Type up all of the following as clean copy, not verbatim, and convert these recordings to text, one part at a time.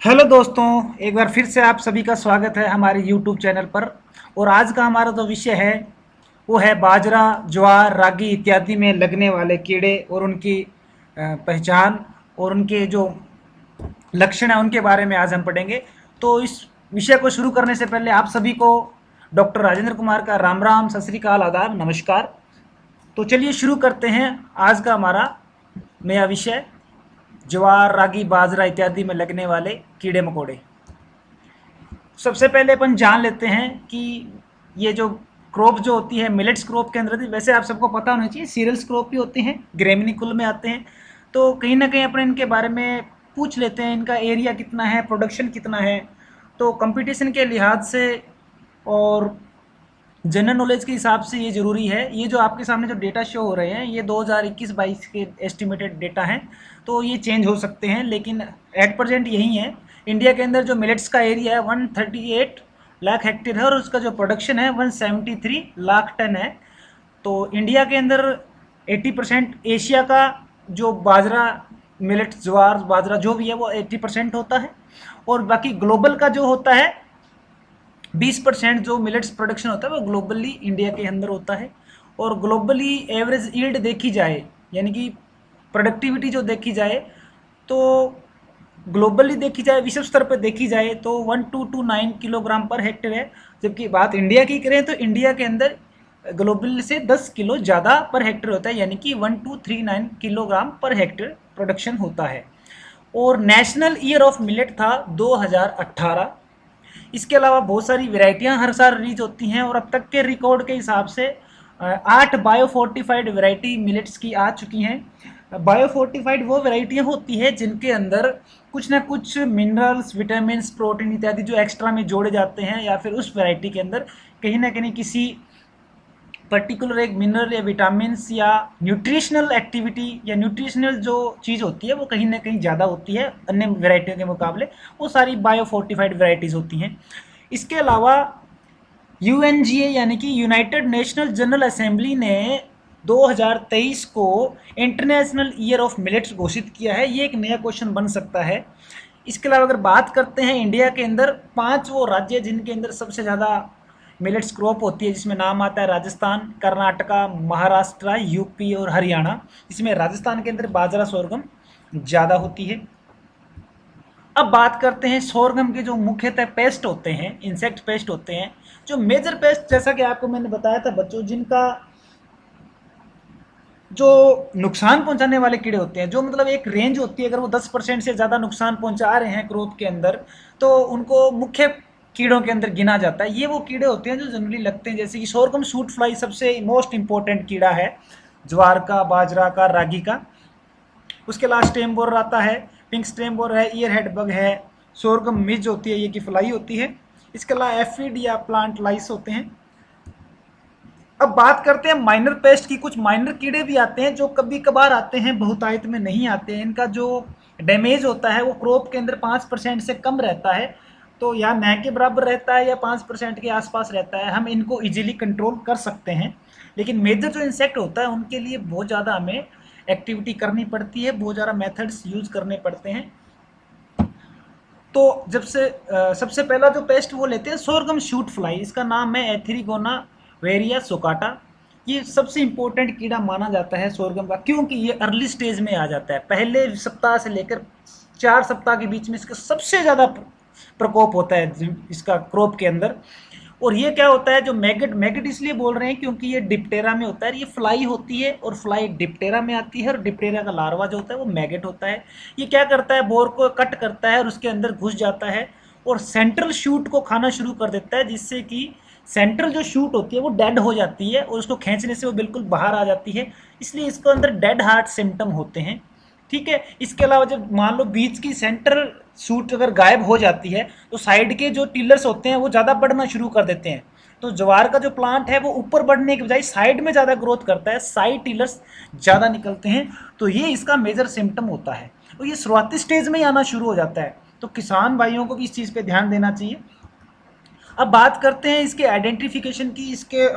Hello दोस्तों, एक बार फिर से आप सभी का स्वागत है हमारे यूट्यूब चैनल पर। और आज का हमारा जो विषय है वो है बाजरा, ज्वार, रागी इत्यादि में लगने वाले कीड़े और उनकी पहचान और उनके जो लक्षण है उनके बारे में आज हम पढ़ेंगे। तो इस विषय को शुरू करने से पहले आप सभी को डॉक्टर राजेंद्र कुमार का राम राम, सत श्री अकाल, आदाब, नमस्कार। तो चलिए शुरू करते हैं आज का हमारा नया विषय, ज्वार, रागी, बाजरा इत्यादि में लगने वाले कीड़े मकोड़े। सबसे पहले अपन जान लेते हैं कि ये जो क्रॉप जो होती है मिलेट्स क्रॉप के अंदर, वैसे आप सबको पता होना चाहिए सीरियल्स क्रॉप भी होते हैं, ग्रेमिनी कुल में आते हैं। तो कहीं ना कहीं अपन इनके बारे में पूछ लेते हैं, इनका एरिया कितना है, प्रोडक्शन कितना है। तो कंपटीशन के लिहाज से और जनरल नॉलेज के हिसाब से ये ज़रूरी है। ये जो आपके सामने जो डेटा शो हो रहे हैं ये 2021-22 के एस्टिमेटेड डेटा हैं, तो ये चेंज हो सकते हैं, लेकिन एट प्रेजेंट यही है। इंडिया के अंदर जो मिलेट्स का एरिया है 138 लाख हेक्टेयर है और उसका जो प्रोडक्शन है 173 लाख टन है। तो इंडिया के अंदर 80%, एशिया का जो बाजरा, मिलेट, ज्वार, बाजरा जो भी है वो 80% होता है। और बाकी ग्लोबल का जो होता है 20% जो मिलेट्स प्रोडक्शन होता है वो ग्लोबली इंडिया के अंदर होता है। और ग्लोबली एवरेज यील्ड देखी जाए, यानी कि प्रोडक्टिविटी जो देखी जाए, तो ग्लोबली देखी जाए, विश्व स्तर पर देखी जाए तो 1229 किलोग्राम पर हेक्टेयर है। जबकि बात इंडिया की करें तो इंडिया के अंदर ग्लोबल से 10 किलो ज़्यादा पर हेक्टेयर होता है, यानी कि 1239 किलोग्राम पर हेक्टेयर प्रोडक्शन होता है। और नेशनल ईयर ऑफ मिलेट था 2018। इसके अलावा बहुत सारी वेराइटियां हर साल रिलीज होती हैं और अब तक के रिकॉर्ड के हिसाब से 8 बायो फोर्टिफाइड वेराइटी मिलेट्स की आ चुकी हैं। बायो फोर्टिफाइड वो वेराइटियां होती है जिनके अंदर कुछ ना कुछ मिनरल्स, विटामिन, प्रोटीन इत्यादि जो एक्स्ट्रा में जोड़े जाते हैं, या फिर उस वेराइटी के अंदर कहीं ना कहीं किसी पर्टिकुलर एक मिनरल या विटामिन या न्यूट्रिशनल एक्टिविटी या न्यूट्रिशनल जो चीज़ होती है वो कहीं ना कहीं ज़्यादा होती है अन्य वेराइटियों के मुकाबले। वो सारी बायो फोर्टिफाइड वेराइटीज़ होती हैं। इसके अलावा यूएनजीए यानी कि यूनाइटेड नेशनल जनरल असेंबली ने 2023 को इंटरनेशनल ईयर ऑफ मिलेट्स घोषित किया है। ये एक नया क्वेश्चन बन सकता है। इसके अलावा अगर बात करते हैं इंडिया के अंदर 5 वो राज्य जिनके अंदर सबसे ज़्यादा मिलेट्स क्रॉप होती है, जिसमें नाम आता है राजस्थान, कर्नाटका, महाराष्ट्र, यूपी और हरियाणा। इसमें राजस्थान के अंदर बाजरा, सोरगम ज़्यादा होती है। अब बात करते हैं सोरगम के जो मुख्यतः पेस्ट होते हैं, इंसेक्ट पेस्ट होते हैं, जो मेजर पेस्ट, जैसा कि आपको मैंने बताया था बच्चों, जिनका जो नुकसान पहुंचाने वाले कीड़े होते हैं, जो मतलब एक रेंज होती है, अगर वो 10% से ज़्यादा नुकसान पहुंचा रहे हैं क्रॉप के अंदर तो उनको मुख्य कीड़ों के अंदर गिना जाता है। ये वो कीड़े होते हैं जो जनरली लगते हैं, जैसे कि सोरगम सूट फ्लाई सबसे मोस्ट इंपॉर्टेंट कीड़ा है, ज्वार का, बाजरा का, रागी का। उसके अलावा स्टेम बोरर आता है, पिंक स्टेम बोरर है, ईयर हेड बग है, सोरगम मिज होती है, ये की फ्लाई होती है। इसके अलावा एफिड या प्लांट लाइस होते हैं। अब बात करते हैं माइनर पेस्ट की। कुछ माइनर कीड़े भी आते हैं जो कभी कभार आते हैं, बहुतायत में नहीं आते हैं। इनका जो डैमेज होता है वो क्रॉप के अंदर 5% से कम रहता है, तो या न के बराबर रहता है या 5% के आसपास रहता है। हम इनको इजीली कंट्रोल कर सकते हैं, लेकिन मेजर जो इंसेक्ट होता है उनके लिए बहुत ज़्यादा हमें एक्टिविटी करनी पड़ती है, बहुत ज़्यादा मेथड्स यूज करने पड़ते हैं। तो जब से सबसे पहला जो पेस्ट वो लेते हैं सोरगम शूट फ्लाई, इसका नाम है एथेरिगोना वेरिया सोकाटा। ये सबसे इंपॉर्टेंट कीड़ा माना जाता है सोरगम का, क्योंकि ये अर्ली स्टेज में आ जाता है। पहले सप्ताह से लेकर 4 सप्ताह के बीच में इसका सबसे ज़्यादा प्रकोप होता है इसका क्रॉप के अंदर। और ये क्या होता है, जो मैगट, मैगट इसलिए बोल रहे हैं क्योंकि ये डिप्टेरा में होता है। ये फ्लाई होती है और फ्लाई डिप्टेरा में आती है, और डिप्टेरा का लार्वा जो होता है वो मैगट होता है। ये क्या करता है, बोर को कट करता है और उसके अंदर घुस जाता है और सेंट्रल शूट को खाना शुरू कर देता है, जिससे कि सेंट्रल जो शूट होती है वो डेड हो जाती है और उसको खींचने से वो बिल्कुल बाहर आ जाती है। इसलिए इसको अंदर डेड हार्ट सिम्टम होते हैं। ठीक है। इसके अलावा जब मान लो बीच की सेंट्रल शूट अगर गायब हो जाती है तो साइड के जो टिलर्स होते हैं वो ज़्यादा बढ़ना शुरू कर देते हैं। तो ज्वार का जो प्लांट है वो ऊपर बढ़ने के बजाय साइड में ज़्यादा ग्रोथ करता है, साइड टिलर्स ज़्यादा निकलते हैं। तो ये इसका मेजर सिम्टम होता है और ये शुरुआती स्टेज में ही आना शुरू हो जाता है। तो किसान भाइयों को भी इस चीज़ पे ध्यान देना चाहिए। अब बात करते हैं इसके आइडेंटिफिकेशन की। इसके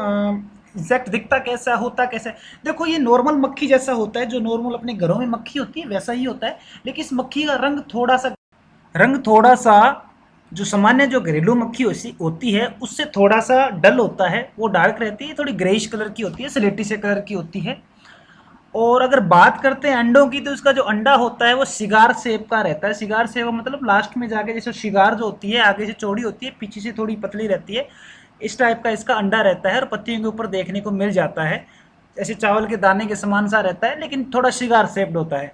इंसेक्ट दिखता कैसा, होता कैसा है। देखो ये नॉर्मल मक्खी जैसा होता है, जो नॉर्मल अपने घरों में मक्खी होती है वैसा ही होता है, लेकिन इस मक्खी का रंग थोड़ा सा रंग थोड़ा सा जो सामान्य जो घरेलू मक्खी होती है उससे थोड़ा सा डल होता है, वो डार्क रहती है, थोड़ी ग्रेइश कलर की होती है, स्लेटी से कलर की होती है। और अगर बात करते हैं अंडों की, तो इसका जो अंडा होता है वो सिगार शेप का रहता है। सिगार शेप मतलब लास्ट में जाके जैसे शिगार जो होती है आगे से चौड़ी होती है, पीछे से थोड़ी पतली रहती है, इस टाइप का इसका अंडा रहता है और पत्तियों के ऊपर देखने को मिल जाता है। ऐसे चावल के दाने के समान सा रहता है, लेकिन थोड़ा शिगार शेप्ड होता है।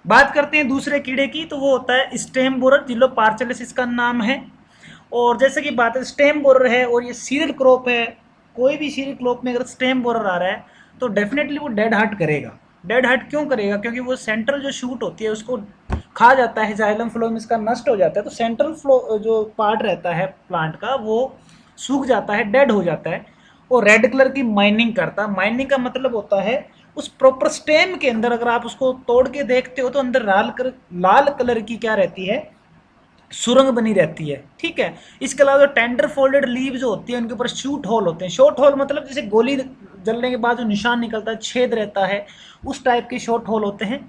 बात करते हैं दूसरे कीड़े की, तो वो होता है स्टेम बोरर, जिलो पार्चेलिस इसका नाम है। और जैसे कि बात है स्टेम बोरर है और ये सीरियल क्रॉप है, कोई भी सीरियल क्रॉप में अगर स्टेम बोरर आ रहा है तो डेफिनेटली वो डेड हार्ट करेगा। डेड हार्ट क्यों करेगा? क्योंकि वो सेंट्रल जो शूट होती है उसको खा जाता है, जाइलम फ्लोएम इसका नष्ट हो जाता है, तो सेंट्रल फ्लो जो पार्ट रहता है प्लांट का वो सूख जाता है, डेड हो जाता है। वो रेड कलर की माइनिंग करता है। माइनिंग का मतलब होता है उस प्रॉपर स्टेम के अंदर अगर आप उसको तोड़ के देखते हो तो अंदर लाल कलर की क्या रहती है, सुरंग बनी रहती है। ठीक है, इसके अलावा जो टेंडर फोल्डेड लीव जो होती है उनके ऊपर शूट होल होते हैं। शॉर्ट होल मतलब जैसे गोली जलने के बाद जो निशान निकलता है, छेद रहता है, उस टाइप के शॉर्ट होल होते हैं।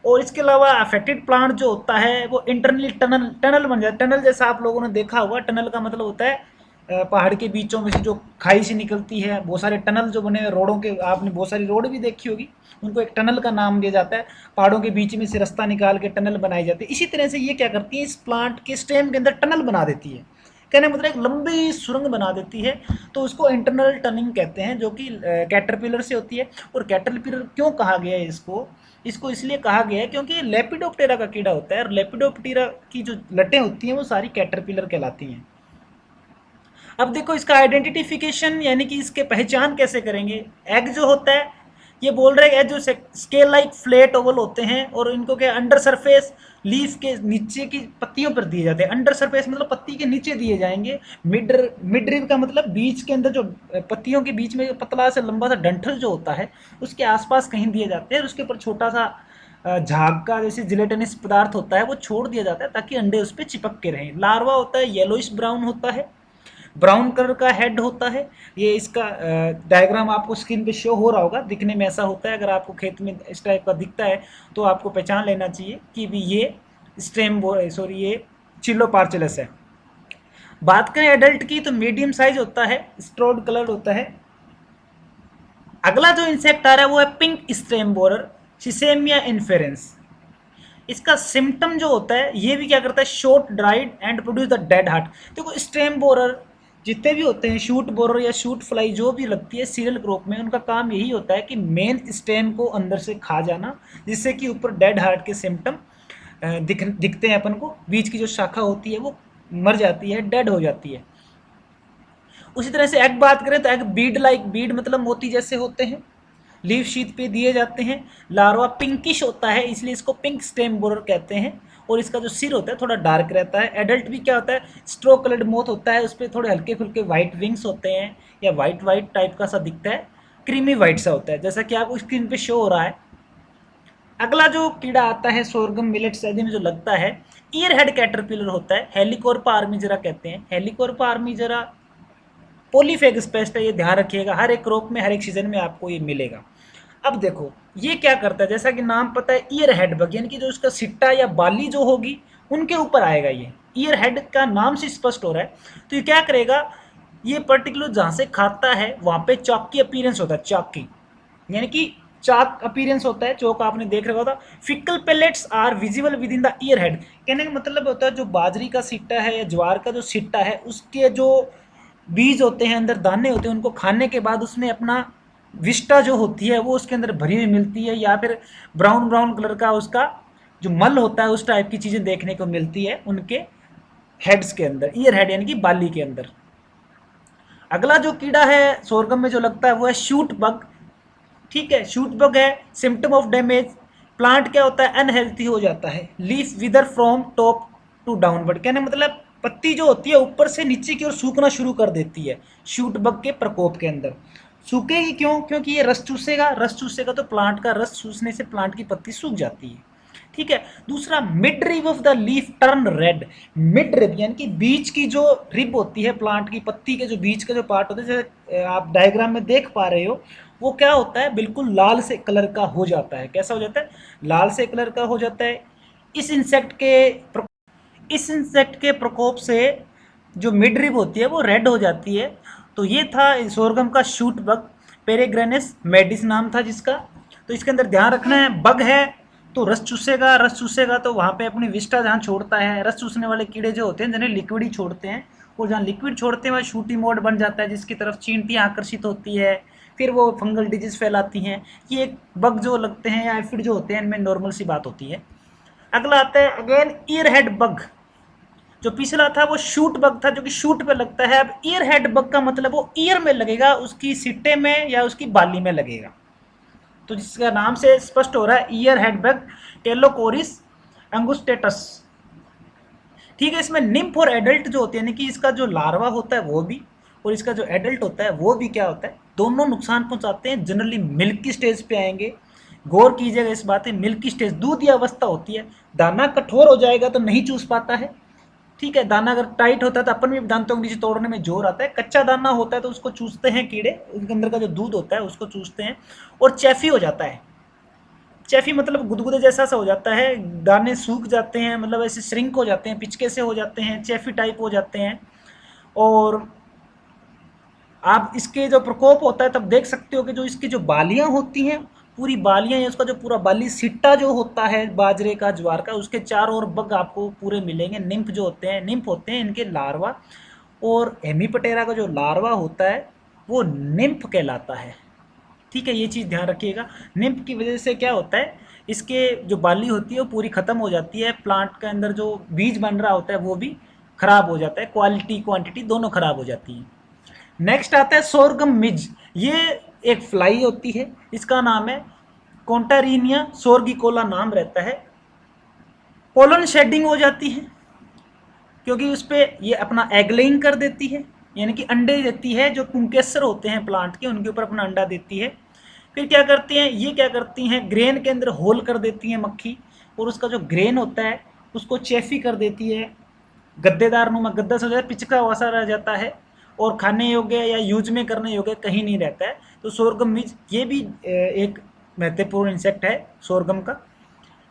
और इसके अलावा अफेक्टेड प्लांट जो होता है वो इंटरनली टनल टनल बन जाता है। टनल जैसा आप लोगों ने देखा होगा, टनल का मतलब होता है पहाड़ के बीचों में से जो खाई से निकलती है, बहुत सारे टनल जो बने हुए रोडों के, आपने बहुत सारी रोड भी देखी होगी, उनको एक टनल का नाम दिया जाता है। पहाड़ों के बीच में से रास्ता निकाल के टनल बनाई जाती है। इसी तरह से ये क्या करती है, इस प्लांट के स्टेम के अंदर टनल बना देती है। कहने मतलब एक लंबी सुरंग बना देती है, तो उसको इंटरनल टनिंग कहते हैं, जो कि कैटरपिलर से होती है। और कैटरपिलर क्यों कहा गया है इसको? इसको इसलिए कहा गया है क्योंकि लेपिडोप्टेरा का कीड़ा होता है, और लेपिडोप्टेरा की जो लटें होती हैं वो सारी कैटरपिलर कहलाती हैं। अब देखो इसका आइडेंटिफिकेशन यानी कि इसके पहचान कैसे करेंगे। एग जो होता है, ये बोल रहे हैं जो स्केल लाइक फ्लैट ओवल होते हैं, और इनको क्या अंडर सरफेस लीफ के नीचे की पत्तियों पर दिए जाते हैं। अंडर सरफेस मतलब पत्ती के नीचे दिए जाएंगे। मिड रिब का मतलब बीच के अंदर जो पत्तियों के बीच में पतला सा लंबा सा डंठल जो होता है उसके आसपास कहीं दिए जाते हैं, और उसके ऊपर छोटा सा झाग का जैसे जिलेटिनस पदार्थ होता है वो छोड़ दिया जाता है ताकि अंडे उस पर चिपक के रहें। लार्वा होता है येलोइश ब्राउन होता है, ब्राउन कलर का हेड होता है। ये इसका डायग्राम आपको स्क्रीन पे शो हो रहा होगा, दिखने में ऐसा होता है। अगर आपको खेत में इस टाइप का दिखता है तो आपको पहचान लेना चाहिए कि भी ये ये चिल्लो पार्चेलस है। बात करें एडल्ट की तो मीडियम साइज होता है, स्ट्रोड कलर होता है। अगला जो इंसेक्ट आ रहा है वो है पिंक स्टेम बोरर, सिसेमिया इन्फेरेंस। इसका सिम्टम जो होता है ये भी क्या करता है, short dried and produce the dead heart. देखो स्टेम बोरर जितने भी होते हैं, शूट बोरर या शूट फ्लाई जो भी लगती है सीरियल क्रॉप में, उनका काम यही होता है कि मेन स्टेम को अंदर से खा जाना, जिससे कि ऊपर डेड हार्ट के सिम्टम दिखते हैं अपन को। बीच की जो शाखा होती है वो मर जाती है, डेड हो जाती है। उसी तरह से एग बात करें तो एग बीड लाइक, बीड मतलब मोती जैसे होते हैं, लीव शीट पे दिए जाते हैं। लार्वा पिंकिश होता है इसलिए इसको पिंक स्टेम बोरर कहते हैं, और इसका जो सिर होता है थोड़ा डार्क रहता है। एडल्ट भी क्या होता है, स्ट्रो कलर्ड मोथ होता है, उस पर थोड़े हल्के फुल्के वाइट विंग्स होते हैं, या वाइट वाइट टाइप का सा दिखता है, क्रीमी वाइट सा होता है, जैसा कि आपको स्क्रीन पे शो हो रहा है। अगला जो कीड़ा आता है सोरगम मिलेट्स आदि में जो लगता है, ईयर हेड कैटरपिलर होता है, हेलिकोर्पा आर्मीजरा कहते हैं। हेलिकोर्पा आर्मीजरा पोलीफेगस पेस्ट है, ये ध्यान रखिएगा, हर एक क्रॉप में हर एक सीजन में आपको ये मिलेगा। अब देखो ये क्या करता है, जैसा कि नाम पता है ईयर हेड बग, यानी कि जो उसका सिट्टा या बाली जो होगी उनके ऊपर आएगा। ये ईयर हेड का नाम से स्पष्ट हो रहा है। तो ये क्या करेगा, ये पर्टिकुलर जहाँ से खाता है वहाँ पे चॉकी अपीयरेंस होता है, चॉकी यानी कि चाक अपीयरेंस होता है। चौक आपने देख रखा होता। Fecal pellets are visible within the ear head, कहने का मतलब होता है जो बाजरी का सिट्टा है या ज्वार का जो सिट्टा है उसके जो बीज होते हैं, अंदर दाने होते हैं, उनको खाने के बाद उसमें अपना विष्टा जो होती है वो उसके अंदर भरी हुई मिलती है, या फिर ब्राउन ब्राउन कलर का उसका जो मल होता है उस टाइप की चीज़ें देखने को मिलती है उनके हेड्स के अंदर, ईयर हेड यानी कि बाली के अंदर। अगला जो कीड़ा है सोरगम में जो लगता है वो है शूट बग। ठीक है, शूट बग है। सिम्टम ऑफ डैमेज, प्लांट क्या होता है, अनहेल्थी हो जाता है। Leaf wither from top to downward, कहने मतलब पत्ती जो होती है ऊपर से नीचे की ओर सूखना शुरू कर देती है शूट बग के प्रकोप के अंदर। सूखेगी क्यों? क्योंकि ये रस चूसेगा, रस चूसेगा तो प्लांट का रस चूसने से प्लांट की पत्ती सूख जाती है। ठीक है, दूसरा mid rib of the leaf turn red. Mid rib यानी कि बीच की जो रिब होती है प्लांट की पत्ती के जो बीच का जो पार्ट होता है, जैसे आप डायग्राम में देख पा रहे हो, वो क्या होता है, बिल्कुल लाल से कलर का हो जाता है। कैसा हो जाता है, लाल से कलर का हो जाता है। इस इंसेक्ट के इस इंसेक्ट के प्रकोप से जो मिडरिब होती है वो रेड हो जाती है। तो ये था सोरगम का शूट बग, पेरेग्रेनिस मेडिस नाम था जिसका। तो इसके अंदर ध्यान रखना है, बग है तो रस चूसेगा, रस चूसेगा तो वहाँ पे अपनी विस्टा जहाँ छोड़ता है, रस चूसने वाले कीड़े जो होते हैं जिन्हें लिक्विड ही छोड़ते हैं, और जहाँ लिक्विड छोड़ते हैं वहाँ शूटी मोड बन जाता है जिसकी तरफ चींटियाँ आकर्षित होती है, फिर वो फंगल डिजीज फैलाती हैं। ये एक बग जो लगते हैं या एफिड जो होते हैं इनमें नॉर्मल सी बात होती है। अगला आता है अगेन ईयर हेड बग। जो पिछला था वो शूट बग था जो कि शूट पे लगता है। अब ईयर हेड बग का मतलब वो ईयर में लगेगा, उसकी सिट्टे में या उसकी बाली में लगेगा। तो जिसका नाम से स्पष्ट हो रहा है ईयर हेड बग, टेलोकोरिस अंगुस्टेटस। ठीक है, इसमें निम्फ और एडल्ट जो होते हैं, यानी कि इसका जो लार्वा होता है वो भी और इसका जो एडल्ट होता है वो भी क्या होता है, दोनों नुकसान पहुंचाते हैं। जनरली मिल्की स्टेज पे आएंगे, गौर कीजिएगा इस बात में, मिल्की स्टेज दूध अवस्था होती है। दाना कठोर हो जाएगा तो नहीं चूस पाता है, ठीक है। दाना अगर टाइट होता है तो अपन भी दांतों के नीचे तोड़ने में जोर आता है। कच्चा दाना होता है तो उसको चूसते हैं कीड़े, उसके अंदर का जो दूध होता है उसको चूसते हैं, और चैफी हो जाता है। चैफी मतलब गुदगुदे जैसा सा हो जाता है, दाने सूख जाते हैं, मतलब ऐसे श्रिंक हो जाते हैं, पिचके से हो जाते हैं, चैफी टाइप हो जाते हैं। और आप इसके जो प्रकोप होता है तब देख सकते हो कि जो इसकी जो बालियां होती हैं, पूरी बालियां या उसका जो पूरा बाली सिट्टा जो होता है बाजरे का ज्वार का, उसके चारों ओर बग आपको पूरे मिलेंगे। निम्फ जो होते हैं, निम्फ होते हैं इनके लार्वा, और हेमीपटेरा का जो लार्वा होता है वो निम्फ कहलाता है। ठीक है, ये चीज़ ध्यान रखिएगा। निम्फ की वजह से क्या होता है, इसके जो बाली होती है वो पूरी ख़त्म हो जाती है, प्लांट के अंदर जो बीज बन रहा होता है वो भी खराब हो जाता है, क्वालिटी क्वांटिटी दोनों खराब हो जाती है। नेक्स्ट आता है सोरगम मिज। ये एक फ्लाई होती है, इसका नाम है कॉन्टारीनिया सोर्गिकोला नाम रहता है। पोलन शेडिंग हो जाती है क्योंकि उस पर ये अपना एग लेइंग कर देती है, यानी कि अंडे देती है। जो पुंकेसर होते हैं प्लांट के उनके ऊपर अपना अंडा देती है। फिर क्या करती हैं, ये क्या करती हैं, ग्रेन के अंदर होल कर देती हैं मक्खी, और उसका जो ग्रेन होता है उसको चेफी कर देती है, गद्देदार नुमा गद्दा से हो जाता है, पिचका वसा रह जाता है, और खाने योग्य या यूज में करने योग्य कहीं नहीं रहता है। तो सोरगम मिज ये भी एक महत्वपूर्ण इंसेक्ट है सोरगम का।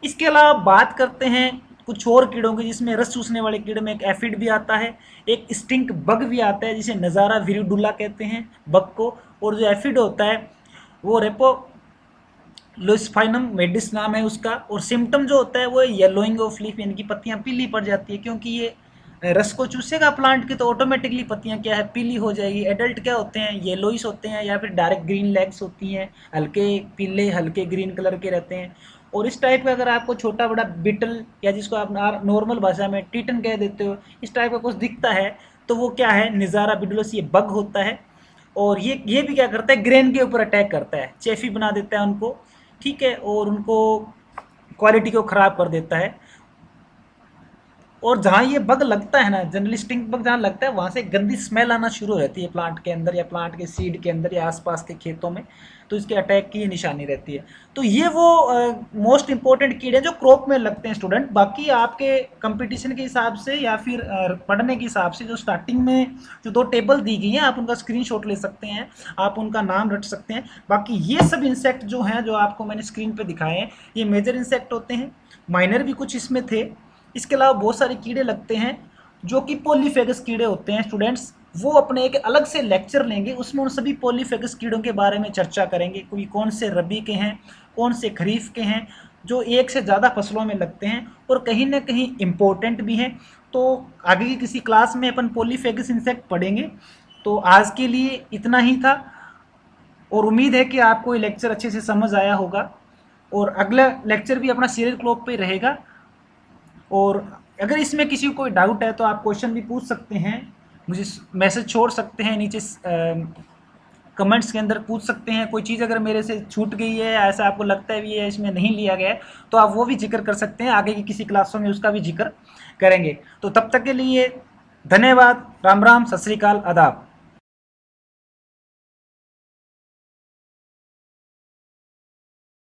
इसके अलावा बात करते हैं कुछ और कीड़ों की, जिसमें रस चूसने वाले कीड़े में एक एफिड भी आता है, एक स्टिंक बग भी आता है जिसे नज़ारा विरिडुला कहते हैं बग को, और जो एफिड होता है वो रेपो लोस्फाइनम मेडिस नाम है उसका। और सिम्टम जो होता है वो येलोइंग ऑफ लीफ, यानी कि पत्तियां पीली पड़ जाती है, क्योंकि ये रस को चूसेगा प्लांट की तो ऑटोमेटिकली पत्तियां क्या है, पीली हो जाएगी। एडल्ट क्या होते हैं, येलोइस होते हैं या फिर डायरेक्ट ग्रीन लेग्स होती हैं, हल्के पीले हल्के ग्रीन कलर के रहते हैं। और इस टाइप का अगर आपको छोटा बड़ा बिटल, या जिसको आप नॉर्मल भाषा में टीटन कह देते हो, इस टाइप का कुछ दिखता है तो वो क्या है, निज़ारा बिडुलस, ये बग होता है। और ये भी क्या करता है, ग्रेन के ऊपर अटैक करता है, चेफी बना देता है उनको, ठीक है, और उनको क्वालिटी को ख़राब कर देता है। और जहाँ ये बग लगता है ना, जनरली स्टिंक बग जहाँ लगता है वहाँ से गंदी स्मेल आना शुरू हो जाती है प्लांट के अंदर या प्लांट के सीड के अंदर या आसपास के खेतों में, तो इसके अटैक की ये निशानी रहती है। तो ये वो मोस्ट इंपॉर्टेंट कीड़े जो क्रॉप में लगते हैं स्टूडेंट। बाकी आपके कंपटीशन के हिसाब से या फिर पढ़ने के हिसाब से जो स्टार्टिंग में जो 2 टेबल दी गई हैं आप उनका स्क्रीनशॉट ले सकते हैं, आप उनका नाम रट सकते हैं। बाकी ये सब इंसेक्ट जो हैं जो आपको मैंने स्क्रीन पर दिखाए हैं ये मेजर इंसेक्ट होते हैं, माइनर भी कुछ इसमें थे। इसके अलावा बहुत सारे कीड़े लगते हैं जो कि पॉलीफेगस कीड़े होते हैं स्टूडेंट्स, वो अपने एक अलग से लेक्चर लेंगे, उसमें उन सभी पॉलीफेगस कीड़ों के बारे में चर्चा करेंगे, कोई कौन से रबी के हैं, कौन से खरीफ के हैं, जो एक से ज़्यादा फसलों में लगते हैं और कहीं ना कहीं इम्पोर्टेंट भी हैं। तो आगे की किसी क्लास में अपन पॉलीफेगस इंसेक्ट पढ़ेंगे। तो आज के लिए इतना ही था, और उम्मीद है कि आपको ये लेक्चर अच्छे से समझ आया होगा, और अगला लेक्चर भी अपना सीरियल क्लॉक पे रहेगा। और अगर इसमें किसी को कोई डाउट है तो आप क्वेश्चन भी पूछ सकते हैं, मुझे मैसेज छोड़ सकते हैं नीचे, कमेंट्स के अंदर पूछ सकते हैं। कोई चीज़ अगर मेरे से छूट गई है, ऐसा आपको लगता है भी है इसमें नहीं लिया गया है, तो आप वो भी जिक्र कर सकते हैं, आगे की किसी क्लासों में उसका भी जिक्र करेंगे। तो तब तक के लिए धन्यवाद, राम राम, सत श्री अकाल, आदाब।